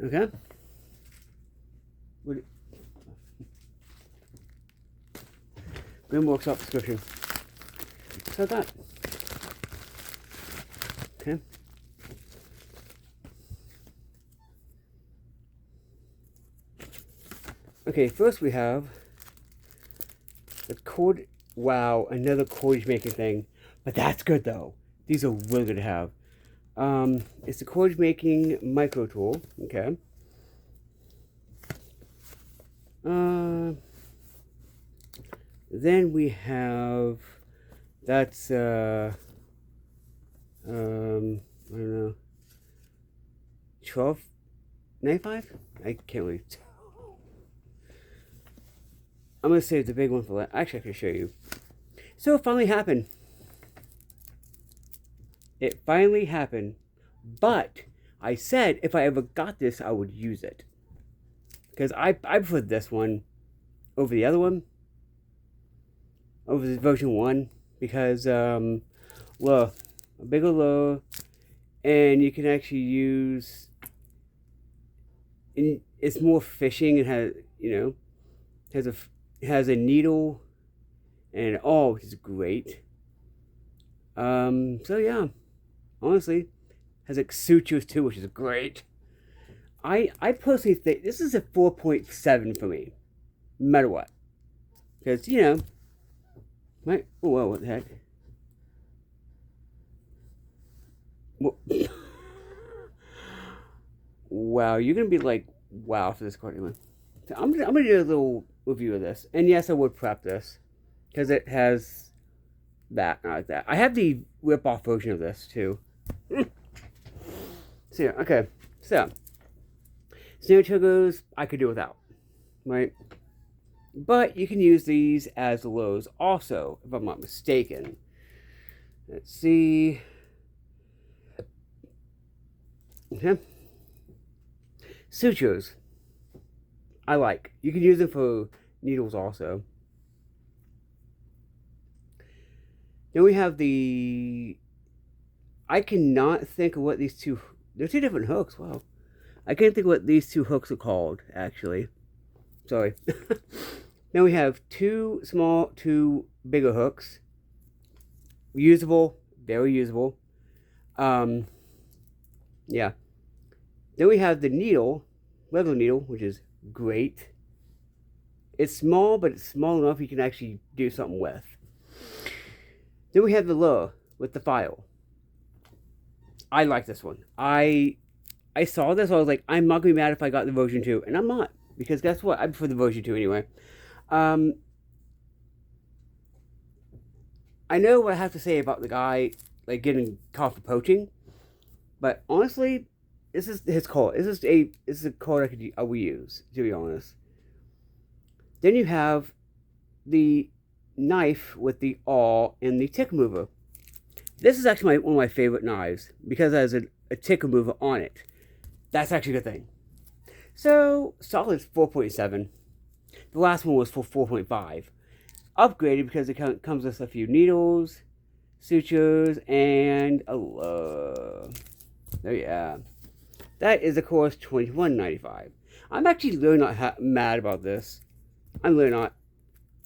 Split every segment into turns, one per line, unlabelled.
Okay. Grim Workshop subscription. So that. Okay. Okay, first we have the cord. Wow, another cordage making thing. But that's good though. These are really good to have. It's the cordage making micro tool. Okay. Then we have that's I don't know, 12.95. I can't really tell. I'm gonna save the big one for that. Actually, I can show you. So it finally happened. It finally happened. But I said if I ever got this, I would use it. Because I prefer this one over the other one. Over the version 1. Because, low. A bigger low. And you can actually use... It's more fishing. It has, you know, has a needle. And all, which is great. So yeah. Honestly. Has like sutures too, which is great. I personally think this is a 4.7 for me. No matter what. Because, you know, right? Oh, well, what the heck? Well, wow, you're going to be like, wow, for this card anyway. So I'm going to do a little review of this. And yes, I would prep this. Because it has that, not like that. I have the rip-off version of this, too. So, yeah, okay. So, snare triggers, I could do without. Right? But you can use these as lows also, if I'm not mistaken. Let's see. Okay. Sutures. I like. You can use them for needles also. Then we have the... I cannot think of what these two... They're two different hooks. Wow. I can't think of what these two hooks are called, actually. Sorry. Then we have two small, two bigger hooks. Usable. Very usable. Yeah. Then we have the needle. Regular needle, which is great. It's small, but it's small enough you can actually do something with. Then we have the lure with the file. I like this one. I saw this, I was like, I'm not going to be mad if I got the version 2. And I'm not. Because guess what? I prefer the version 2 anyway. I know what I have to say about the guy, like, getting caught for poaching. But honestly, this is his call. This is a card I would use, to be honest. Then you have the knife with the awl and the tick mover. This is actually one of my favorite knives because it has a tick mover on it. That's actually a good thing. So, solid 4.7. The last one was for 4.5. Upgraded because it comes with a few needles, sutures, and a lure. Oh yeah. That is, of course, $21.95. I'm actually really not mad about this. I'm really not.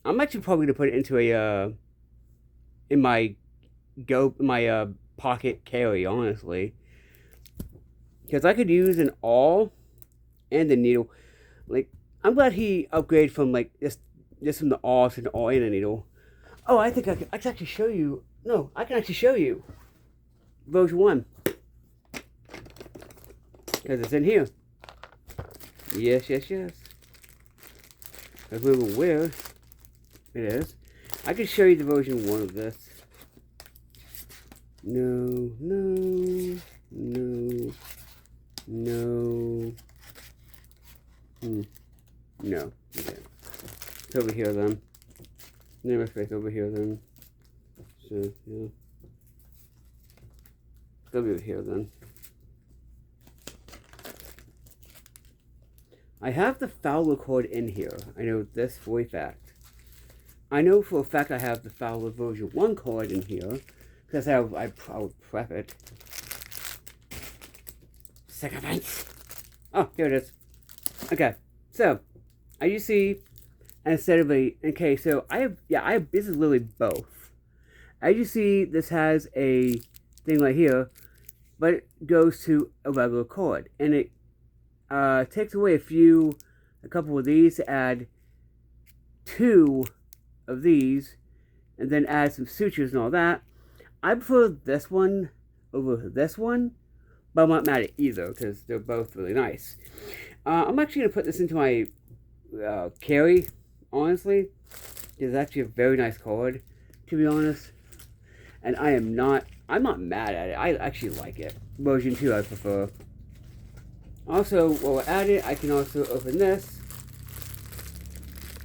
I'm actually probably gonna put it into a in my pocket carry, honestly, because I could use an awl and the needle. Like, I'm glad he upgraded from like just from the awl to the awl and the needle. Oh, I think I can actually show you. No, I can actually show you version 1 because it's in here. Yes, yes, yes. I remember where it is. I can show you the version 1 of this. No, no, no, no. No. Okay. It's over here then. Name space over here then. So, yeah. It's over here then. I have the Fowler cord in here. I know this for a fact. I know for a fact I have the Fowler version 1 cord in here. Because I would prep it. Sycophants! Oh, here it is. Okay, so as you see, instead of a okay, so I have this is literally both. As you see, this has a thing right here, but it goes to a regular cord, and it takes away a couple of these to add two of these, and then add some sutures and all that. I prefer this one over this one, but I'm not mad at either because they're both really nice. I'm actually going to put this into my carry, honestly. It's actually a very nice cord, to be honest. And I'm not mad at it. I actually like it. Version 2 I prefer. Also, while we're at it, I can also open this.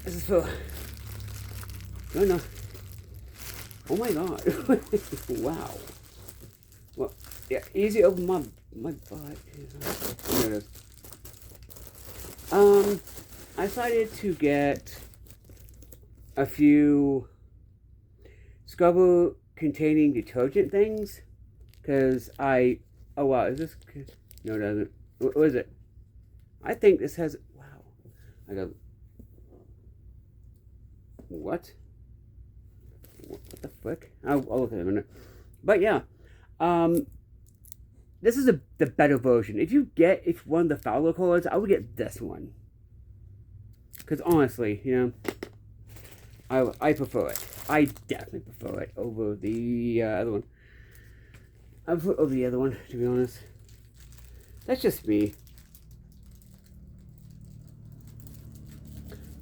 This is for... No, no. Oh my god. Wow. Well, yeah, easy open my butt. There it is. I decided to get a few scrubber containing detergent things because oh wow, is this, no, it doesn't. What is it? I think this has, wow, I got, what the frick? I'll look at it in a minute. But yeah, this is the better version. If one of the Fowler cords, I would get this one. Because honestly, you know, I prefer it. I definitely prefer it over the other one. I prefer it over the other one, to be honest. That's just me.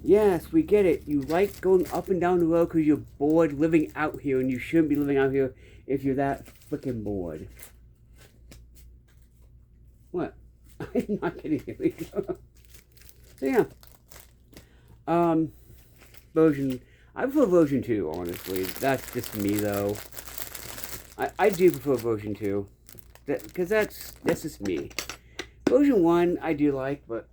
Yes, we get it. You like going up and down the road because you're bored living out here, and you shouldn't be living out here if you're that freaking bored. What? I'm not kidding you. So yeah. I prefer version 2, honestly. That's just me, though. I do prefer version 2. Because that's just me. Version 1, I do like, but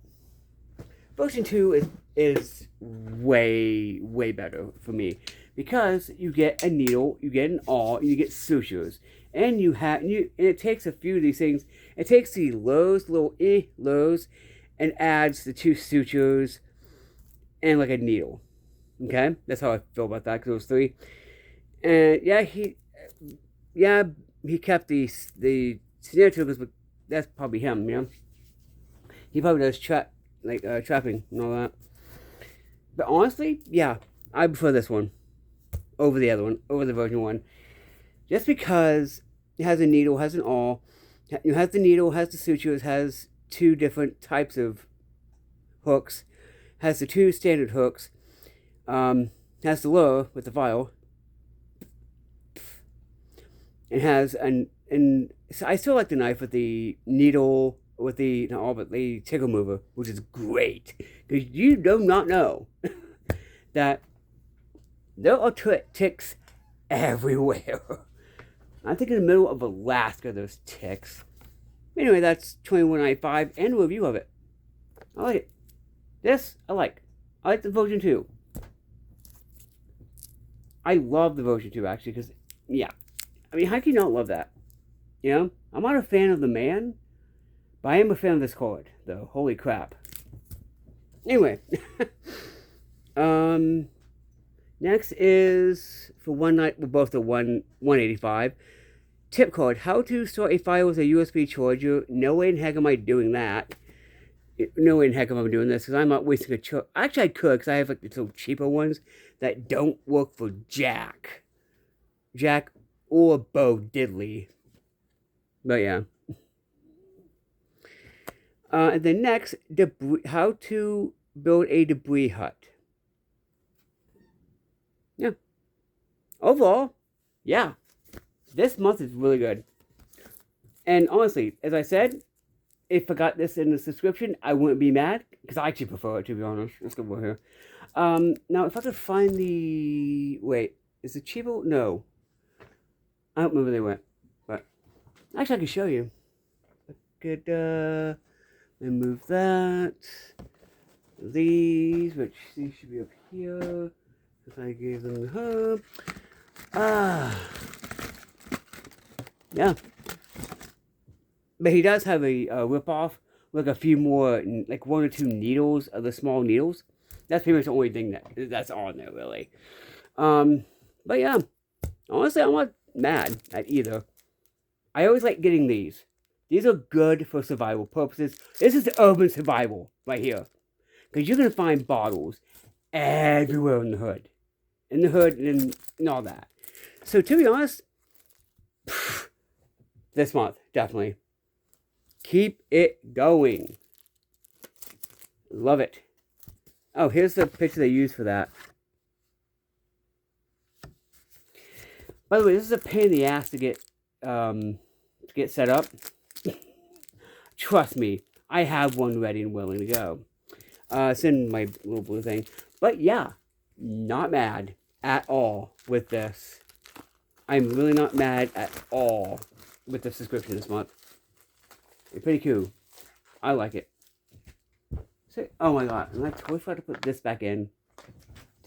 version 2 is way, way better for me. Because you get a needle, you get an awl, and you get sutures. And it takes a few of these things. It takes the little lows, and adds the 2 sutures and like a needle. Okay, that's how I feel about that because it was 3. And he kept the snare tubers, but that's probably him. You know, he probably does trapping and all that. But honestly, yeah, I prefer this one over the other one, over the version 1, just because it has a needle, has an awl, it has the needle, has the sutures, has 2 different types of hooks, has the 2 standard hooks. Has the lure with the vial, and has so I still like the knife with the needle with the tickle mover, which is great because you do not know that there are ticks everywhere. I think in the middle of Alaska there's ticks. Anyway, that's $21.95 and a review of it. I like it. This I like. I like the version 2. I love the version 2, actually, because, yeah. I mean, how can you not love that? You know? I'm not a fan of the man, but I am a fan of this cord, though. Holy crap. Anyway. Next is, for one night, we're both at 185. Tip cord. How to start a fire with a USB charger. No way in heck am I doing that. No way in heck am I doing this, because I'm not wasting a charger. Actually, I could, because I have, like, the little cheaper ones that don't work for Jack or Bo Diddley. But yeah. And then next, how to build a debris hut. Yeah. Overall, yeah. This month is really good. And honestly, as I said, if I got this in the subscription, I wouldn't be mad, because I actually prefer it, to be honest. Let's go over here. Now, if I could find the... Wait, is it cheaper? No. I don't remember where they went. But, actually, I can show you. I could, move that. These, which these should be up here. Because I gave them the hub. Yeah. But he does have a rip-off, like a few more, like 1 or 2 needles of the small needles. That's pretty much the only thing that's on there, really. But yeah, honestly, I'm not mad at either. I always like getting these. These are good for survival purposes. This is the urban survival right here. Because you're going to find bottles everywhere in the hood. In the hood and all that. So to be honest, this month, definitely. Keep it going. Love it. Oh, here's the picture they used for that. By the way, this is a pain in the ass to get set up. Trust me, I have one ready and willing to go. It's in my little blue thing. But yeah, not mad at all with this. I'm really not mad at all with the subscription this month. It's pretty cool. I like it. So, oh my god, and I totally forgot to put this back in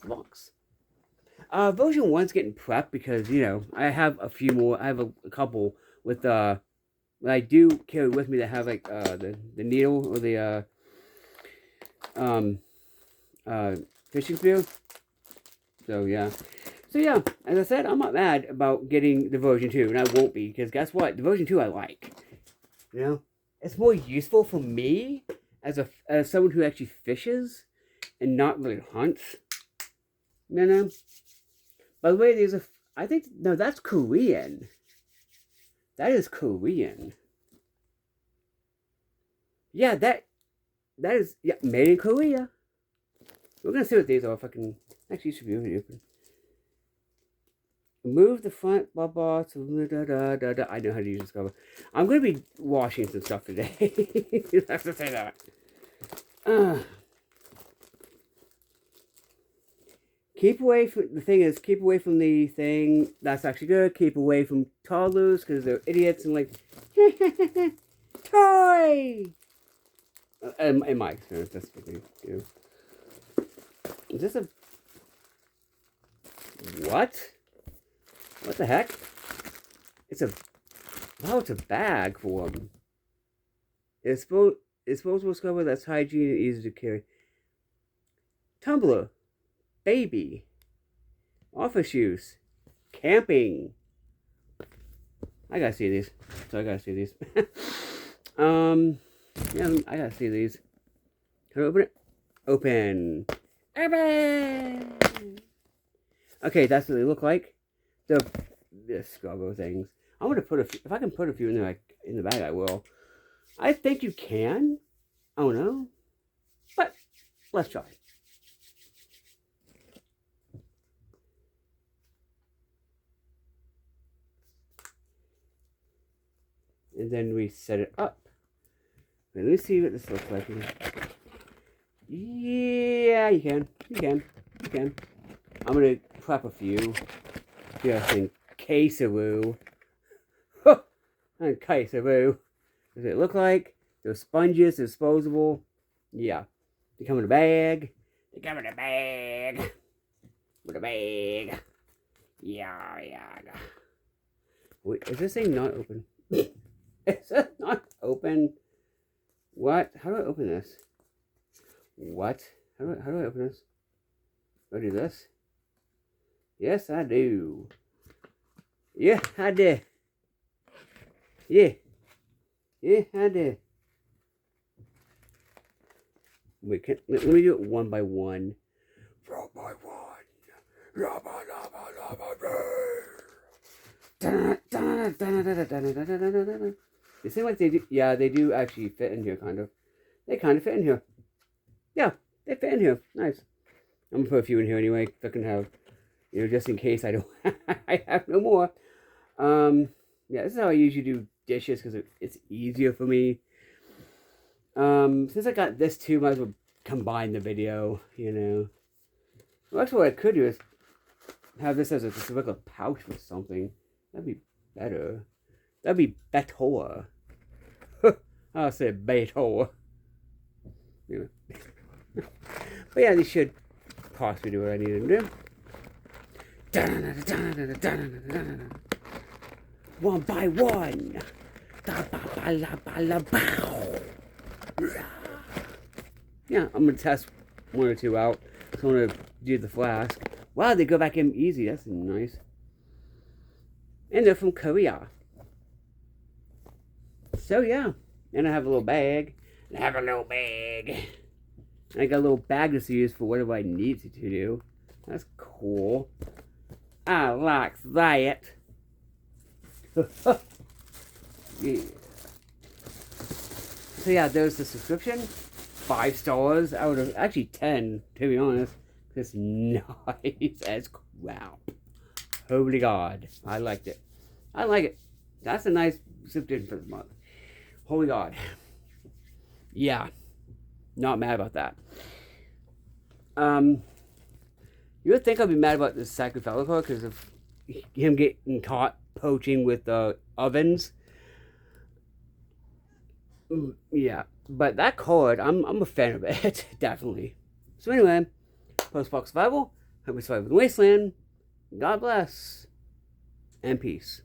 the box. Version 1's getting prepped because, you know, I have a few more. I have a couple with, that I do carry with me that have, like, the needle or the, fishing spear. So, yeah. So, yeah, as I said, I'm not mad about getting the version 2, and I won't be, because guess what? The version 2 I like. You know? It's more useful for me as someone who actually fishes and not really hunts. You know? By the way, there's I think, no, that's Korean. That is Korean. Yeah, that is, yeah, made in Korea. We're gonna see what these are if I can, actually, should be open. Move the front blah blah to da. I know how to use this cover. I'm gonna be washing some stuff today. You have to say that. Keep away from, the thing is, keep away from the thing. That's actually good. Keep away from toddlers because they're idiots and like, toy! In my experience, that's what they do. Is this a... What? What the heck? It's a... Wow, it's a bag for them. It's disposable scrubber that's hygiene and easy to carry. Tumbler. Baby. Office use. Camping. I gotta see these. So I gotta see these. Yeah, I gotta see these. Can I open it? Open. Open! Okay, that's what they look like. The scrubber things. I'm gonna put a few, if I can put a few in the bag, I will. I think you can. I don't know. But, let's try. And then we set it up. Let me see what this looks like. Yeah, you can. You can. You can. I'm going to prep a few. Just in case of woo. In case of woo. Does it look like? They're sponges, they're disposable. Yeah. They come in a bag. They come in a bag. With a bag. Yeah. Wait, is this thing not open? Is it not open? What? How do I open this? What? How do I open this? Do I do this? Yes, I do. Yeah, I did. Yeah. Yeah, I did. Wait, let me do it one by one. One by one. They seem like they do. Yeah, they do actually fit in here, kind of. They kind of fit in here. Yeah, they fit in here. Nice. I'm gonna put a few in here anyway. If I can have, you know, just in case I don't, I have no more. Yeah, this is how I usually do dishes because it's easier for me. Since I got this too, might as well combine the video. You know. Well, actually, what I could do is have this as a regular pouch or something. That'd be better. That'd be better. I'll say better. Anyway. But yeah, these should possibly do what I need them to do. One by one. Yeah, I'm gonna test one or two out. So I'm gonna do the flask. Wow, they go back in easy. That's nice. And they're from Korea. So yeah. And I have a little bag. And I have a little bag. And I got a little bag to use for whatever I need to do. That's cool. I like that. Yeah. So yeah, there's the subscription. 5 stars out of actually 10, to be honest. It's nice as crap. Holy God, I liked it. I like it. That's a nice subscription for the month. Holy God. Yeah, not mad about that. You would think I'd be mad about this Sacrifice because of him getting caught poaching with the ovens. Yeah, but that card, I'm a fan of it, definitely. So anyway, Post-Box Survival, hope you survive in the wasteland. God bless, and peace.